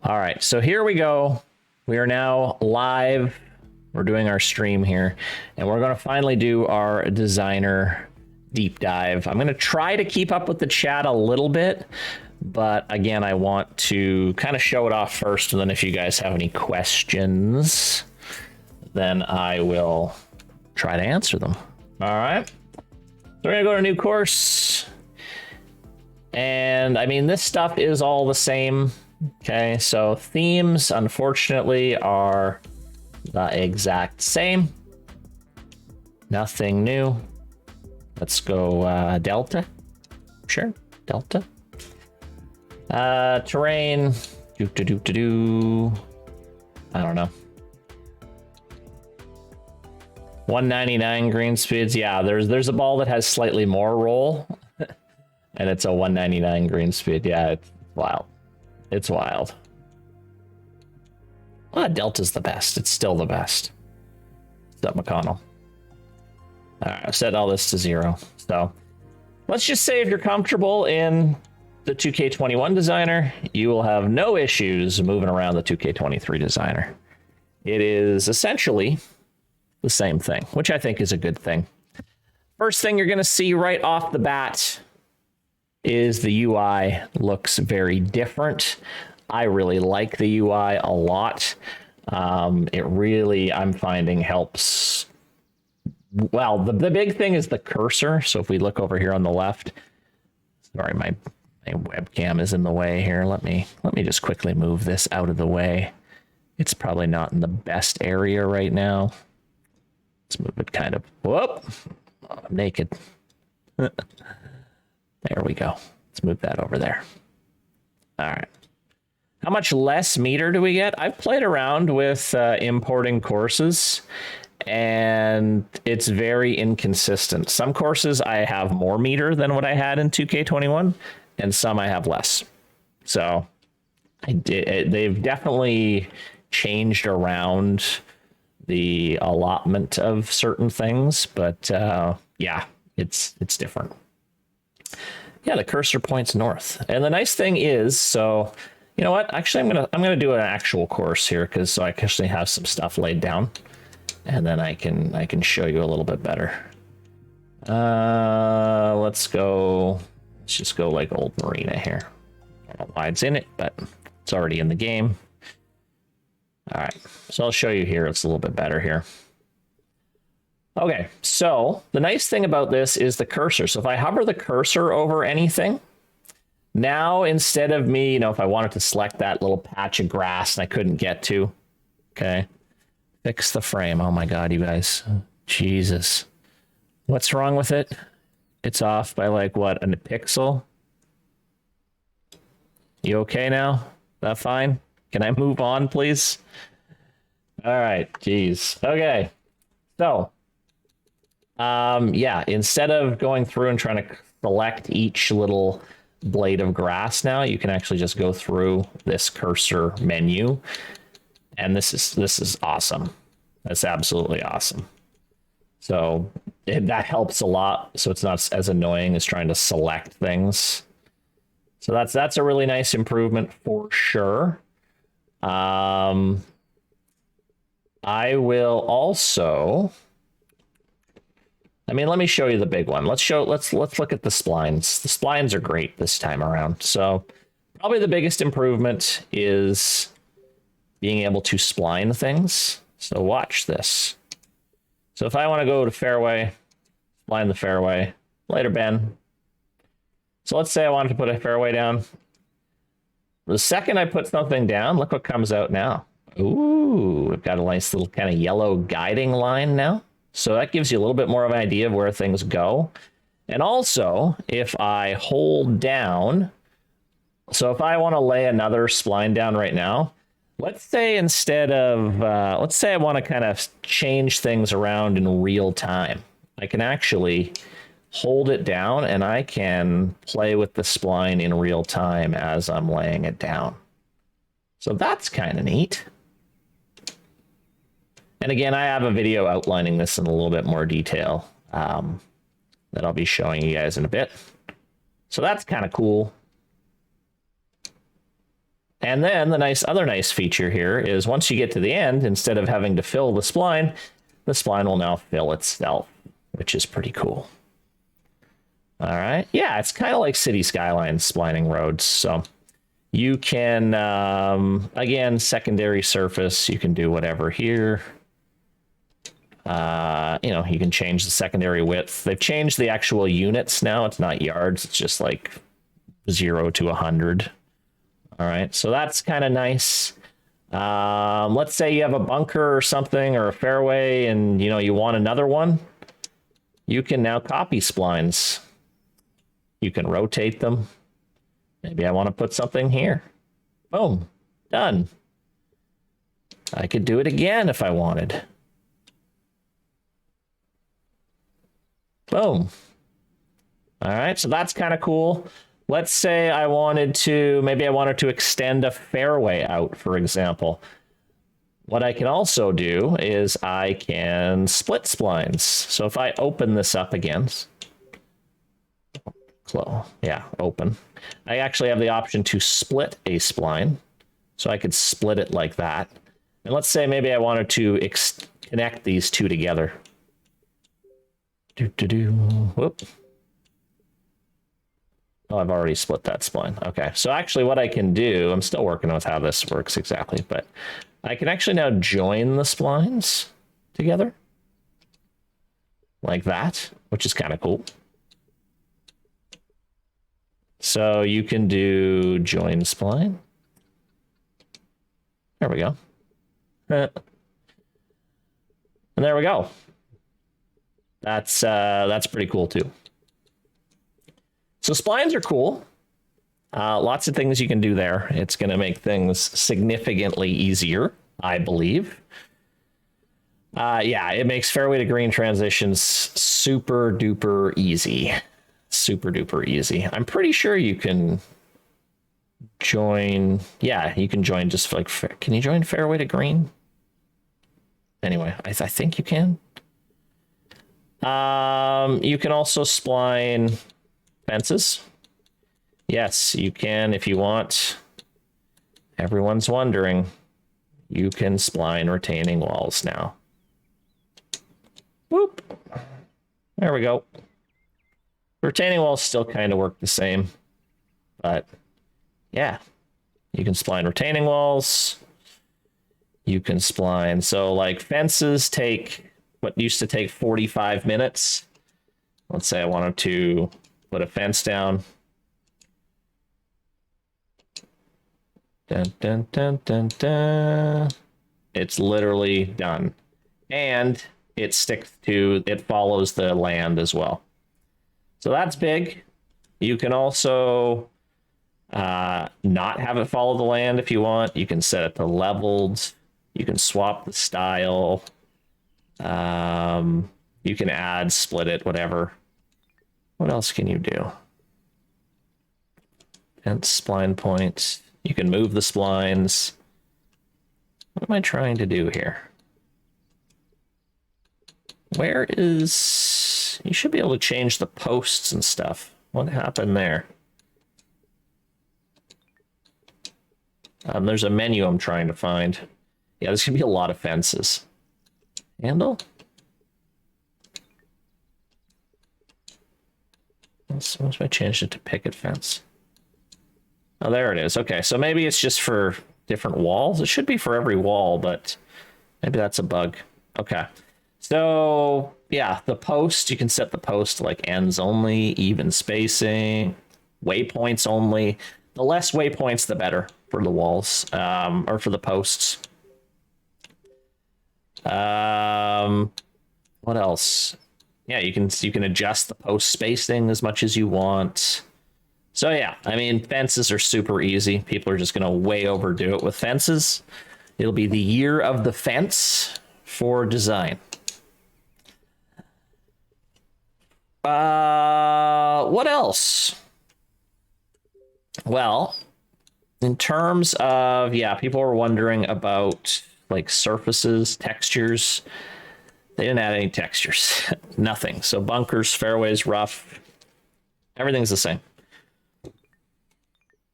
All right, so here we go. We are now live. We're doing our stream here, and we're going to finally do our designer deep dive. I'm going to try to keep up with the chat a little bit, but again, I want to kind of show it off first, and then if you guys have any questions, then I will try to answer them. All right, so we're going to go to a new course, and I mean, this stuff is all the same. Okay, so themes, unfortunately, are the exact same. Nothing new. Let's go Delta. Sure, Delta. Terrain. Do. I don't know. 199 green speeds. Yeah, there's a ball that has slightly more roll, and it's a 199 green speed. Yeah, it's wild. It's wild. Well, Delta's the best. It's still the best. What's up, McConnell? All right, I've set all this to 0. So let's just say if you're comfortable in the 2K21 designer, you will have no issues moving around the 2K23 designer. It is essentially the same thing, which I think is a good thing. First thing you're going to see right off the bat is the UI looks very different. I really like the UI a lot. It really, I'm finding, helps. Well, the big thing is the cursor. So if we look over here on the left, sorry, my webcam is in the way here. Let me just quickly move this out of the way. It's probably not in the best area right now. Let's move it kind of, whoop, I'm naked. There we go. Let's move that over there. All right. How much less meter do we get? I've played around with importing courses, and it's very inconsistent. Some courses I have more meter than what I had in 2K21, and some I have less. So they've definitely changed around the allotment of certain things, but yeah, it's different. Yeah, the cursor points north. And the nice thing is, so you know what? Actually, I'm gonna do an actual course here because so I actually have some stuff laid down, and then I can show you a little bit better. Let's just go like old Marina here. I don't know why it's in it, but it's already in the game. All right, so I'll show you here. It's a little bit better here. Okay, so the nice thing about this is the cursor. So if I hover the cursor over anything, now instead of me, you know, if I wanted to select that little patch of grass and I couldn't get to, okay, fix the frame. Oh my God, you guys, Jesus. What's wrong with it? It's off by like what, a pixel? You okay now? That fine? Can I move on, please? All right, geez. Okay, so yeah, instead of going through and trying to select each little blade of grass, now you can actually just go through this cursor menu, and this is awesome. That's absolutely awesome. So that helps a lot, so it's not as annoying as trying to select things. So that's a really nice improvement for sure. I will also, I mean, let me show you the big one. Let's look at the splines. The splines are great this time around. So probably the biggest improvement is being able to spline things. So watch this. So if I want to go to fairway, spline the fairway, later, Ben. So let's say I wanted to put a fairway down. The second I put something down, look what comes out now. Ooh, we've got a nice little kind of yellow guiding line now. So that gives you a little bit more of an idea of where things go. And also, if I hold down, so if I want to lay another spline down right now, let's say instead of, let's say I want to kind of change things around in real time. I can actually hold it down and I can play with the spline in real time as I'm laying it down. So that's kind of neat. And again, I have a video outlining this in a little bit more detail that I'll be showing you guys in a bit. So that's kind of cool. And then the other nice feature here is once you get to the end, instead of having to fill the spline will now fill itself, which is pretty cool. All right. Yeah, it's kind of like City Skylines splining roads. So you can, again, secondary surface, you can do whatever here. You know, you can change the secondary width. They've changed the actual units now. It's not yards. It's just like 0 to 100. All right. So that's kind of nice. Let's say you have a bunker or something or a fairway and, you know, you want another one. You can now copy splines. You can rotate them. Maybe I want to put something here. Boom. Done. I could do it again if I wanted. Boom. All right, so that's kind of cool. Let's say I wanted to, maybe I wanted to extend a fairway out, for example. What I can also do is I can split splines. So if I open this up again, open. I actually have the option to split a spline. So I could split it like that. And let's say maybe I wanted to connect these two together. Whoop. Oh, I've already split that spline. Okay, so actually what I can do, I'm still working with how this works exactly, but I can actually now join the splines together like that, which is kind of cool. So you can do join spline. There we go. And there we go. That's pretty cool too. So splines are cool. Lots of things you can do there. It's going to make things significantly easier, I believe. Yeah, it makes fairway to green transitions super duper easy. Super duper easy. I'm pretty sure you can join. Yeah, you can join just like, can you join fairway to green? Anyway, I think you can. You can also spline fences. Yes, you can if you want. Everyone's wondering. You can spline retaining walls now. Whoop. There we go. Retaining walls still kind of work the same. But yeah, you can spline retaining walls. You can spline. So like fences take what used to take 45 minutes. Let's say I wanted to put a fence down. Dun, dun, dun, dun, dun. It's literally done. And it follows the land as well. So that's big. You can also not have it follow the land if you want. You can set it to leveled. You can swap the style. You can add, split it, whatever. What else can you do? Fence spline points. You can move the splines. What am I trying to do here? Where is... You should be able to change the posts and stuff. What happened there? There's a menu I'm trying to find. Yeah, there's gonna be a lot of fences. Handle? Once I changed it to picket fence. Oh, there it is. Okay, so maybe it's just for different walls. It should be for every wall, but maybe that's a bug. Okay. So, yeah, the post, you can set the post to like ends only, even spacing, waypoints only. The less waypoints, the better for the walls, or for the posts. What else? Yeah, you can adjust the post spacing as much as you want. So yeah, I mean, fences are super easy. People are just going to way overdo it with fences. It'll be the year of the fence for design. What else? Well, in terms of, yeah, people were wondering about like surfaces, textures. They didn't add any textures. Nothing. So bunkers, fairways, rough, everything's the same.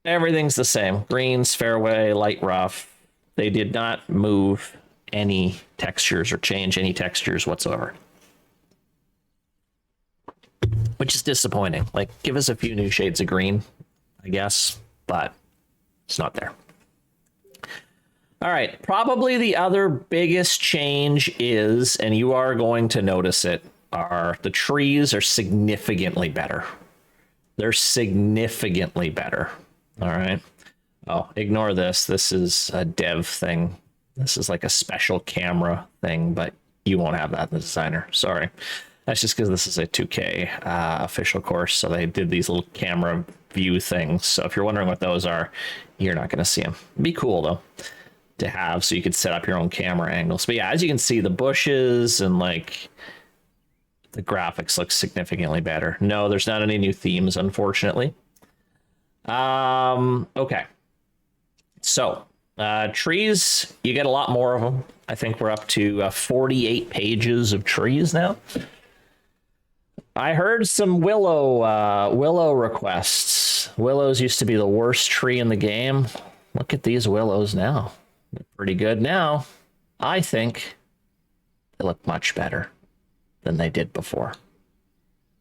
Everything's the same. Greens, fairway, light rough. They did not move any textures or change any textures whatsoever. Which is disappointing. Like, give us a few new shades of green, I guess, but it's not there. All right, probably the other biggest change is, and you are going to notice it, are the trees are significantly better. They're significantly better. All right. Oh, ignore this. This is a dev thing. This is like a special camera thing, but you won't have that in the designer. Sorry. That's just because this is a 2K official course, so they did these little camera view things. So if you're wondering what those are, you're not going to see them. It'd be cool, though, to have, so you could set up your own camera angles. But yeah, as you can see, the bushes and like the graphics look significantly better. No, there's not any new themes, unfortunately. Okay. So, trees, you get a lot more of them. I think we're up to 48 pages of trees now. I heard some willow requests. Willows used to be the worst tree in the game. Look at these willows now. They're pretty good now. I think they look much better than they did before.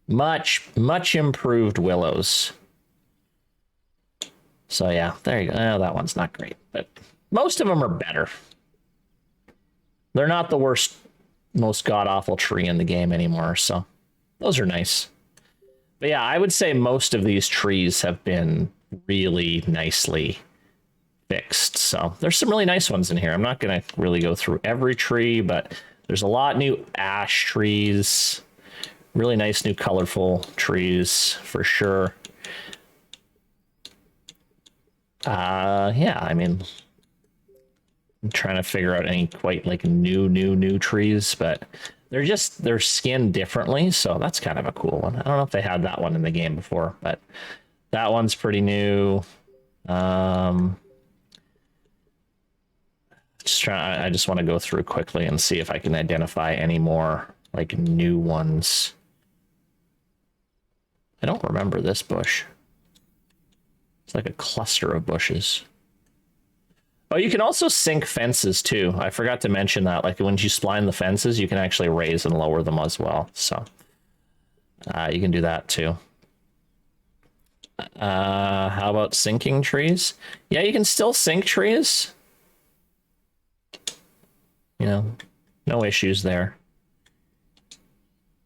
Much improved willows. So yeah, there you go. Oh, that one's not great, but most of them are better. They're not the worst, most god-awful tree in the game anymore, so those are nice. But yeah, I would say most of these trees have been really nicely fixed. So there's some really nice ones in here. I'm not going to really go through every tree, but there's a lot new ash trees. Really nice new colorful trees for sure. Yeah, I mean, I'm trying to figure out any quite like new trees, but they're skinned differently, so that's kind of a cool one. I don't know if they had that one in the game before, but that one's pretty new. I just want to go through quickly and see if I can identify any more like new ones. I don't remember this bush. It's like a cluster of bushes. Oh, you can also sink fences too. I forgot to mention that. Like when you spline the fences, you can actually raise and lower them as well. So you can do that too. How about sinking trees? Yeah, you can still sink trees. You know, no issues there.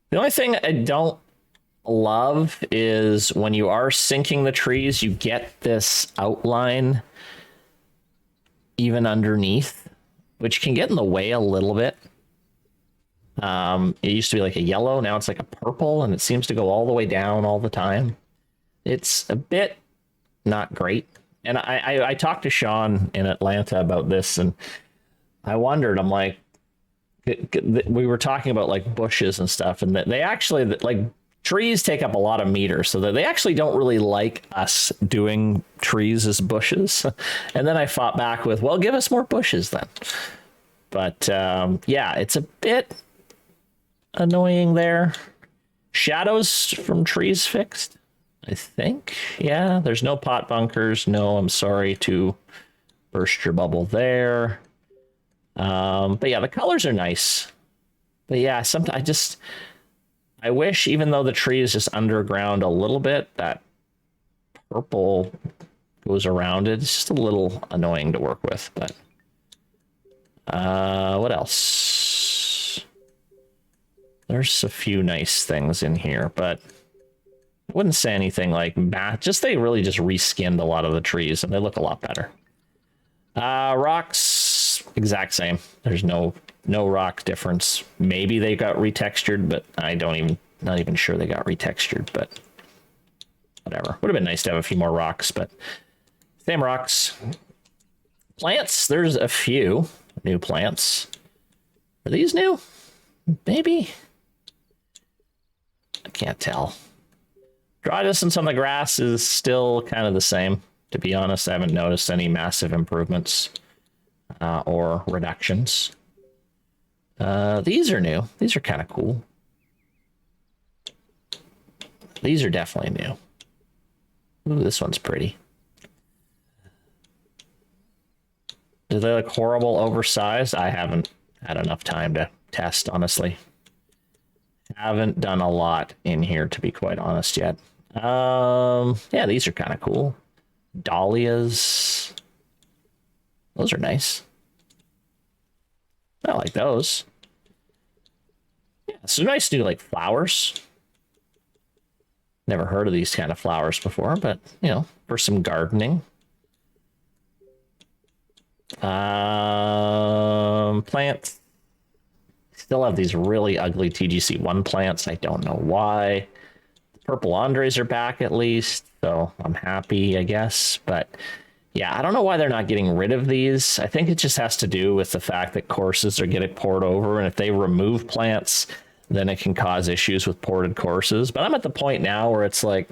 The only thing I don't love is when you are sinking the trees, you get this outline even underneath, which can get in the way a little bit. It used to be like a yellow, now it's like a purple, and it seems to go all the way down all the time. It's a bit not great. And I talked to Sean in Atlanta about this, and I wondered, I'm like, we were talking about like bushes and stuff, and they actually, like, trees take up a lot of meters, so that they actually don't really like us doing trees as bushes. And then I fought back with, well, give us more bushes then. But yeah, it's a bit annoying there. Shadows from trees fixed, I think. Yeah, there's no pot bunkers. No, I'm sorry to burst your bubble there. But yeah, the colors are nice. But yeah, sometimes I wish, even though the tree is just underground a little bit, that purple goes around it. It's just a little annoying to work with, but what else? There's a few nice things in here, but I wouldn't say anything like they really just reskinned a lot of the trees and they look a lot better. Rocks, exact same. There's no rock difference. Maybe they got retextured, but not even sure they got retextured, but whatever. Would have been nice to have a few more rocks, but same rocks. Plants, there's a few new plants. Are these new? Maybe. I can't tell. Draw distance on the grass is still kind of the same. To be honest, I haven't noticed any massive improvements or reductions. These are new. These are kind of cool. These are definitely new. Ooh, this one's pretty. Do they look horrible oversized? I haven't had enough time to test, honestly. Haven't done a lot in here, to be quite honest, yet. Yeah, these are kind of cool. Dahlias. Those are nice. I like those. Yeah, so nice new, like, flowers. Never heard of these kind of flowers before, but, you know, for some gardening. Plants. Still have these really ugly TGC1 plants. I don't know why. The purple Andres are back at least, so I'm happy, I guess. But yeah, I don't know why they're not getting rid of these. I think it just has to do with the fact that courses are getting poured over, and if they remove plants, then it can cause issues with ported courses. But I'm at the point now where it's like,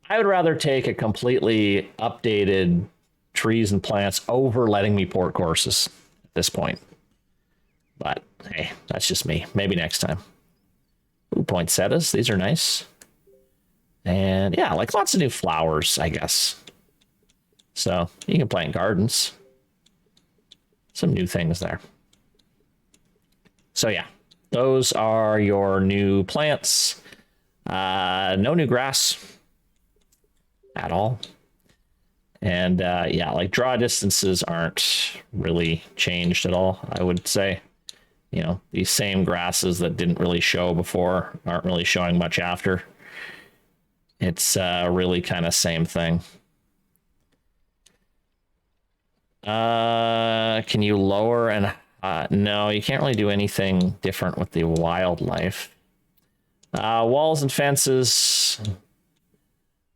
I would rather take a completely updated trees and plants over letting me port courses at this point. But hey, that's just me. Maybe next time. Ooh, poinsettias. These are nice. And yeah, like lots of new flowers, I guess. So you can plant gardens. Some new things there. So yeah, those are your new plants. No new grass at all. And yeah, like draw distances aren't really changed at all, I would say. You know, these same grasses that didn't really show before aren't really showing much after. It's really kind of same thing. Can you lower and no, you can't really do anything different with the wildlife. Walls and fences,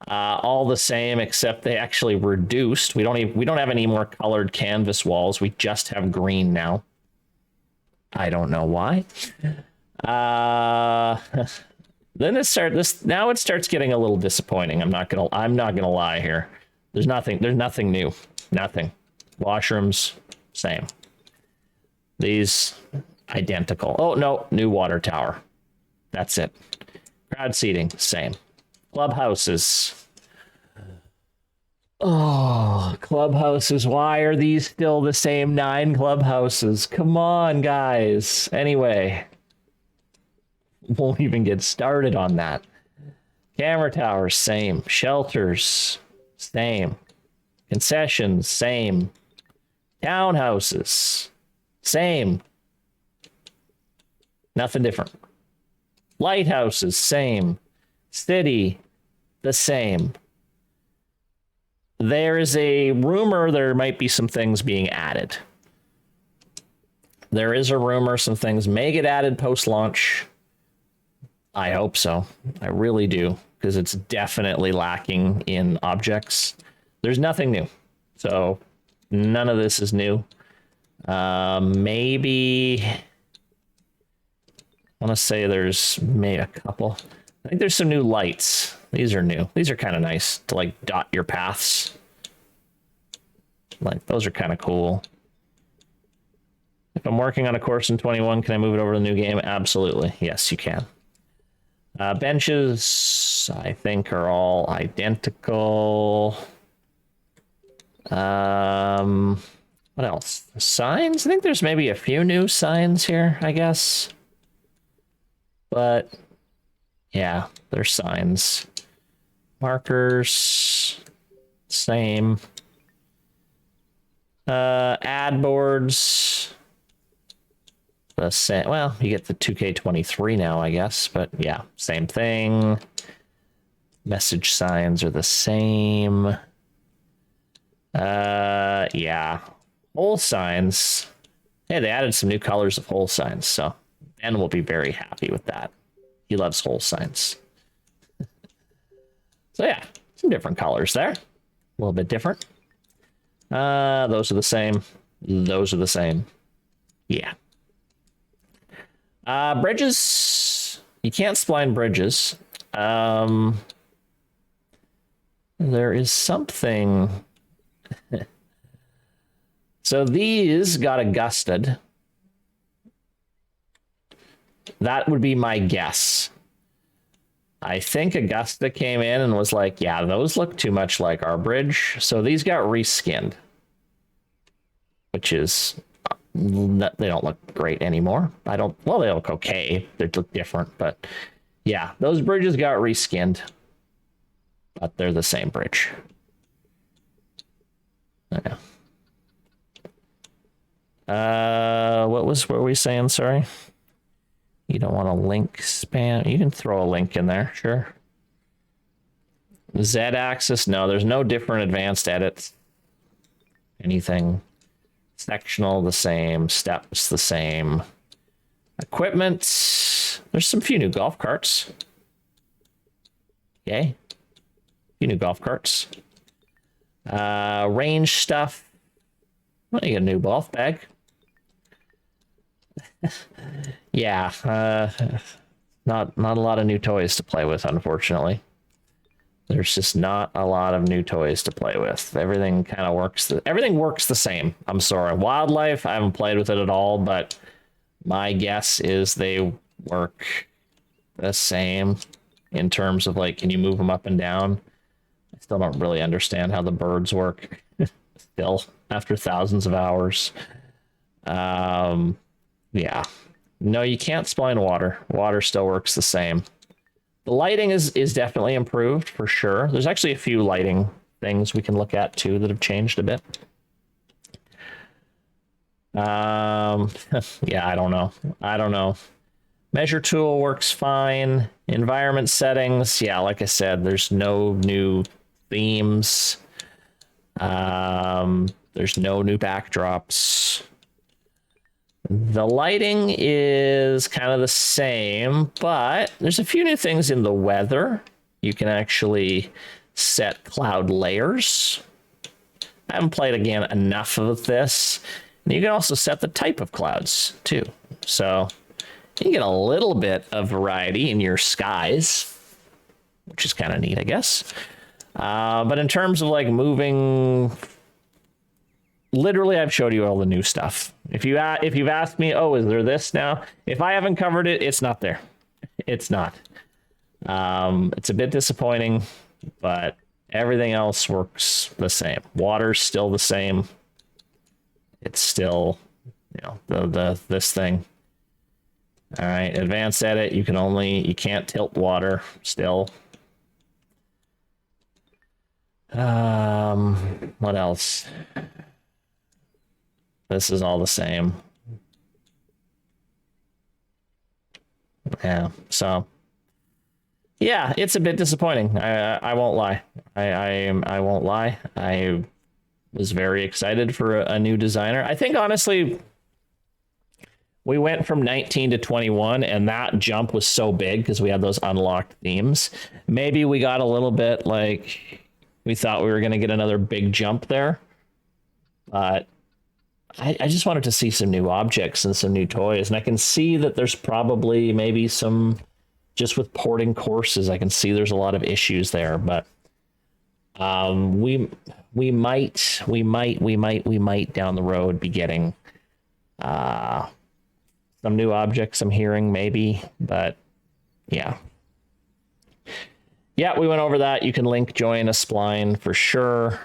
all the same, except they actually reduced. We don't have any more colored canvas walls. We just have green now. I don't know why. Then it starts getting a little disappointing. I'm not gonna lie here. There's nothing new. Nothing. Washrooms, same. These identical. Oh no, new water tower. That's it. Crowd seating, same. Clubhouses. Oh, clubhouses. Why are these still the same 9 clubhouses? Come on, guys. Anyway, won't even get started on that. Camera towers, same. Shelters, same. Concessions, same. Townhouses, same. Nothing different. Lighthouses, same. City, the same. There is a rumor there might be some things being added. There is a rumor some things may get added post-launch. I hope so. I really do, because it's definitely lacking in objects. There's nothing new. So none of this is new. Maybe I want to say there's maybe a couple. I think there's some new lights. These are new. These are kind of nice to like dot your paths. Like those are kind of cool. If I'm working on a course in 21, can I move it over to the new game? Absolutely. Yes, you can. Benches, I think, are all identical. What else? Signs? I think there's maybe a few new signs here, I guess. But yeah, there's signs. Markers, same. Ad boards, the same. Well, you get the 2K23 now, I guess, but yeah, same thing. Message signs are the same. Yeah. Hole signs. Hey, they added some new colors of hole signs, so Ben will be very happy with that. He loves hole signs. So yeah, some different colors there. A little bit different. Those are the same. Those are the same. Yeah. Bridges. You can't spline bridges. There is something. So these got adjusted. That would be my guess. I think Augusta came in and was like, yeah, those look too much like our bridge. So these got reskinned. which is they don't look great anymore. Well, they look okay. They look different, but yeah, those bridges got reskinned, but they're the same bridge. Yeah. What were we saying? Sorry. You don't want a link spam. You can throw a link in there, sure. Z-axis, no, there's no different advanced edits. Anything. Sectional, the same. Steps, the same. Equipment, there's some few new golf carts. Yay. Few new golf carts. Range stuff. Well, you get a new golf bag. Yeah, not a lot of new toys to play with, unfortunately. There's just not a lot of new toys to play with. Everything kind of works. Everything works the same. I'm sorry. Wildlife, I haven't played with it at all, but my guess is they work the same in terms of like, can you move them up and down? I still don't really understand how the birds work still after thousands of hours. Yeah. No, you can't spline water. Water still works the same. The lighting is definitely improved for sure. There's actually a few lighting things we can look at too that have changed a bit. Yeah, I don't know. Measure tool works fine. Environment settings, yeah, like I said, there's no new themes. There's no new backdrops. The lighting is kind of the same, but there's a few new things in the weather. You can actually set cloud layers. I haven't played again enough of this. And you can also set the type of clouds too. So you can get a little bit of variety in your skies, which is kind of neat, I guess. But in terms of like moving, literally, I've showed you all the new stuff. If you've asked me, oh, is there this now? If I haven't covered it, it's not there. It's not. It's a bit disappointing, but everything else works the same. Water's still the same. It's still, this thing. All right, advanced edit. You can't tilt water still. What else? This is all the same. Yeah, so yeah, it's a bit disappointing. I won't lie. I won't lie. I was very excited for a new designer. I think honestly, we went from 19 to 21, and that jump was so big because we had those unlocked themes. Maybe we got a little bit like we thought we were going to get another big jump there, but I just wanted to see some new objects and some new toys. And I can see that there's probably maybe some, just with porting courses, I can see there's a lot of issues there. But we might down the road be getting some new objects, I'm hearing maybe. But yeah. Yeah, we went over that. You can link join a spline for sure.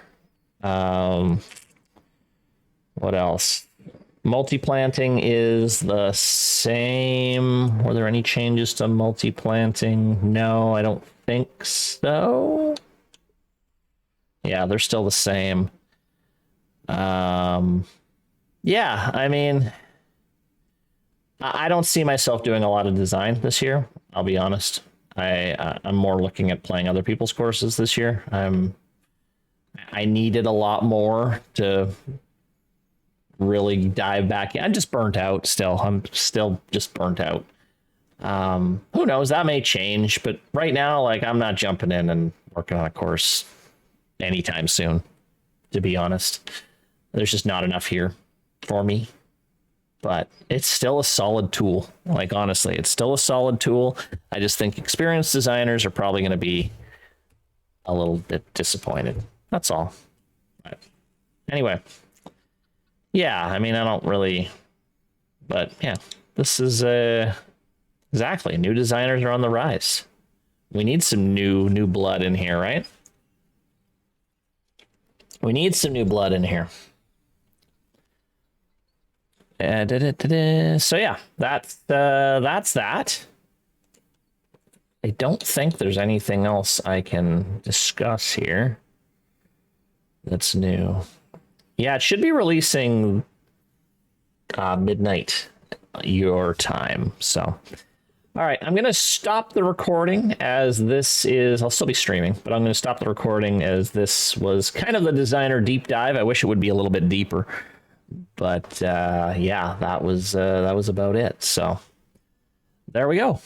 What else? Multi-planting is the same. Were there any changes to multi-planting? No, I don't think so. Yeah, they're still the same. Yeah, I mean, I don't see myself doing a lot of design this year. I'll be honest. I'm more looking at playing other people's courses this year. I needed a lot more to really dive back in. I'm just burnt out still. I'm still just burnt out. Who knows? That may change, but right now, like, I'm not jumping in and working on a course anytime soon, to be honest. There's just not enough here for me. But it's still a solid tool. Like, honestly, it's still a solid tool. I just think experienced designers are probably going to be a little bit disappointed. That's all. But anyway. Yeah, I mean, I don't really, but yeah, this is exactly, new designers are on the rise. We need some new blood in here, right? We need some new blood in here. So yeah, that's that. I don't think there's anything else I can discuss here that's new. Yeah, it should be releasing midnight your time. So, all right, I'm going to stop the recording as this is, I'll still be streaming, but I'm going to stop the recording as this was kind of the designer deep dive. I wish it would be a little bit deeper, but yeah, that was about it. So there we go.